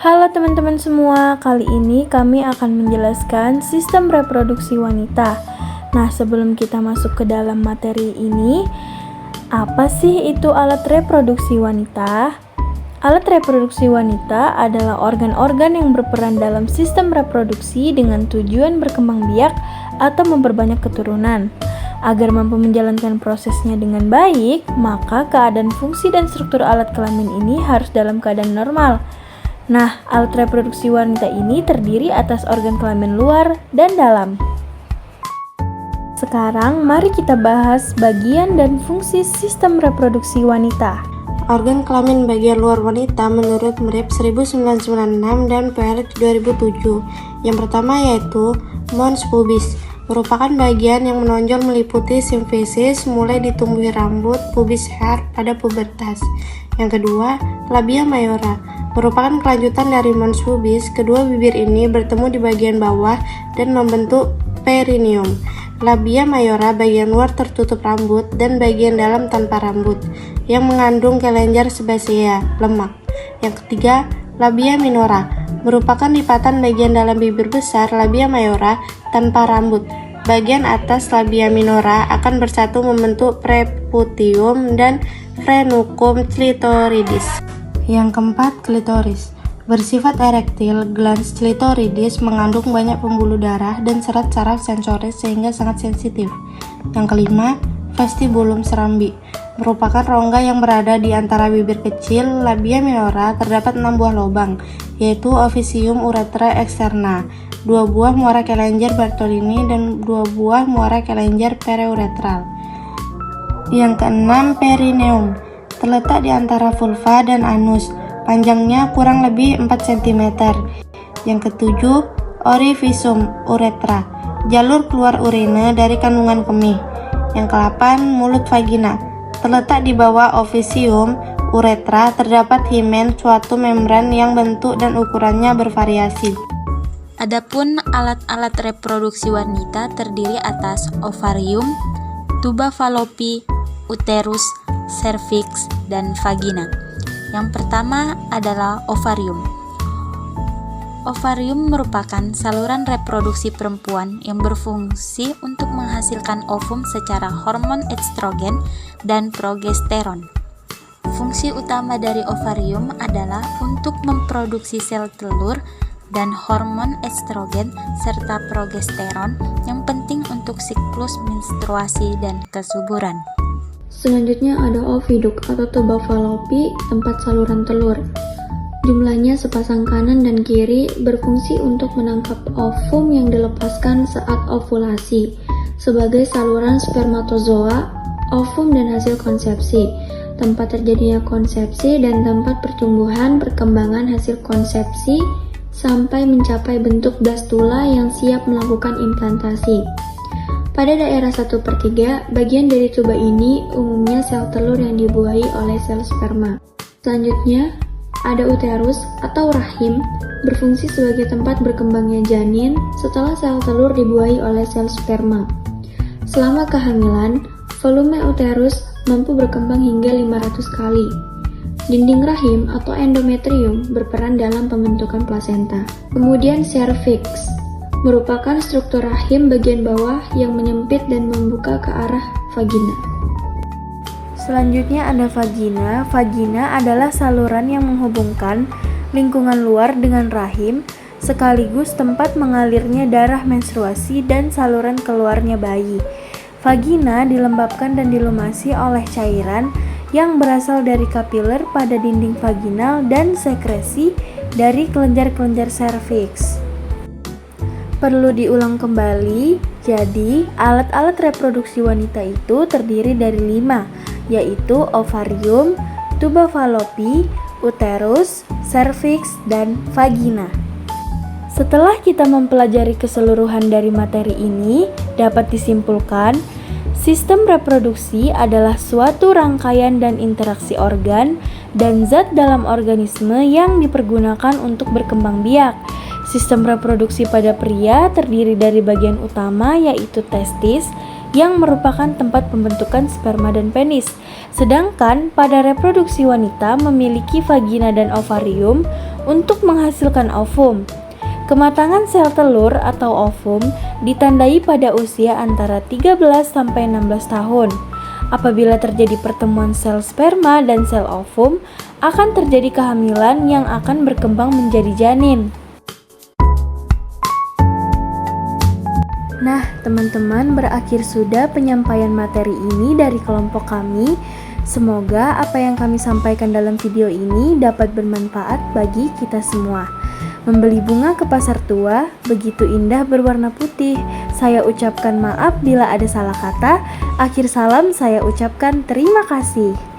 Halo teman-teman semua, kali ini kami akan menjelaskan sistem reproduksi wanita. Nah, sebelum kita masuk ke dalam materi ini, apa sih itu alat reproduksi wanita? Alat reproduksi wanita adalah organ-organ yang berperan dalam sistem reproduksi dengan tujuan berkembang biak atau memperbanyak keturunan. Agar mampu menjalankan prosesnya dengan baik, maka keadaan fungsi dan struktur alat kelamin ini harus dalam keadaan normal. Nah, alat reproduksi wanita ini terdiri atas organ kelamin luar dan dalam. Sekarang, mari kita bahas bagian dan fungsi sistem reproduksi wanita. Organ kelamin bagian luar wanita menurut Mrep 1996 dan Peart 2007. Yang pertama yaitu mons pubis, merupakan bagian yang menonjol meliputi simfisis mulai ditumbuhi rambut pubis hair pada pubertas. Yang kedua, labia mayora, merupakan kelanjutan dari mons pubis. Kedua bibir ini bertemu di bagian bawah dan membentuk perineum. Labia mayora bagian luar tertutup rambut dan bagian dalam tanpa rambut, yang mengandung kelenjar sebasea, lemak. Yang ketiga, labia minora, merupakan lipatan bagian dalam bibir besar labia mayora tanpa rambut. Bagian atas labia minora akan bersatu membentuk preputium dan frenukum clitoridis. Yang keempat, klitoris. Bersifat erektil, glans clitoridis mengandung banyak pembuluh darah dan serat saraf sensoris sehingga sangat sensitif. Yang kelima, vestibulum serambi, merupakan rongga yang berada di antara bibir kecil labia minora. Terdapat 6 buah lubang, yaitu officium uretra externa, 2 buah muara kelenjar Bartolini, dan 2 buah muara kelenjar periuretral. Yang keenam, perineum, terletak di antara vulva dan anus, panjangnya kurang lebih 4 cm. Yang ketujuh, orificium uretra, jalur keluar urine dari kandungan kemih. Yang ke-8, mulut vagina, terletak di bawah officium uretra. Terdapat himen, suatu membran yang bentuk dan ukurannya bervariasi. Adapun alat-alat reproduksi wanita terdiri atas ovarium, tuba fallopi, uterus, cervix, dan vagina. Yang pertama adalah ovarium. Ovarium merupakan saluran reproduksi perempuan yang berfungsi untuk menghasilkan ovum secara hormon estrogen dan progesteron. Fungsi utama dari ovarium adalah untuk memproduksi sel telur dan hormon estrogen serta progesteron yang penting untuk siklus menstruasi dan kesuburan. Selanjutnya ada oviduk atau tuba fallopi, tempat saluran telur. Jumlahnya sepasang kanan dan kiri, berfungsi untuk menangkap ovum yang dilepaskan saat ovulasi sebagai saluran spermatozoa, ovum dan hasil konsepsi, tempat terjadinya konsepsi dan tempat pertumbuhan perkembangan hasil konsepsi sampai mencapai bentuk blastula yang siap melakukan implantasi. Pada daerah 1/3, bagian dari tuba ini umumnya sel telur yang dibuahi oleh sel sperma. Selanjutnya, ada uterus atau rahim, berfungsi sebagai tempat berkembangnya janin setelah sel telur dibuahi oleh sel sperma. Selama kehamilan, volume uterus mampu berkembang hingga 500 kali. Dinding rahim atau endometrium berperan dalam pembentukan plasenta. Kemudian cervix merupakan struktur rahim bagian bawah yang menyempit dan membuka ke arah vagina. Selanjutnya ada vagina. Vagina adalah saluran yang menghubungkan lingkungan luar dengan rahim, sekaligus tempat mengalirnya darah menstruasi dan saluran keluarnya bayi. Vagina dilembabkan dan dilumasi oleh cairan yang berasal dari kapiler pada dinding vaginal dan sekresi dari kelenjar-kelenjar serviks. Perlu diulang kembali, jadi alat-alat reproduksi wanita itu terdiri dari 5, yaitu ovarium, tuba fallopi, uterus, serviks, dan vagina. Setelah kita mempelajari keseluruhan dari materi ini, dapat disimpulkan sistem reproduksi adalah suatu rangkaian dan interaksi organ dan zat dalam organisme yang dipergunakan untuk berkembang biak. Sistem reproduksi pada pria terdiri dari bagian utama yaitu testis yang merupakan tempat pembentukan sperma dan penis. Sedangkan pada reproduksi wanita memiliki vagina dan ovarium untuk menghasilkan ovum. Kematangan sel telur atau ovum ditandai pada usia antara 13 sampai 16 tahun. Apabila terjadi pertemuan sel sperma dan sel ovum, akan terjadi kehamilan yang akan berkembang menjadi janin. Nah, teman-teman, berakhir sudah penyampaian materi ini dari kelompok kami. Semoga apa yang kami sampaikan dalam video ini dapat bermanfaat bagi kita semua. Membeli bunga ke pasar tua, begitu indah berwarna putih. Saya ucapkan maaf bila ada salah kata. Akhir salam saya ucapkan terima kasih.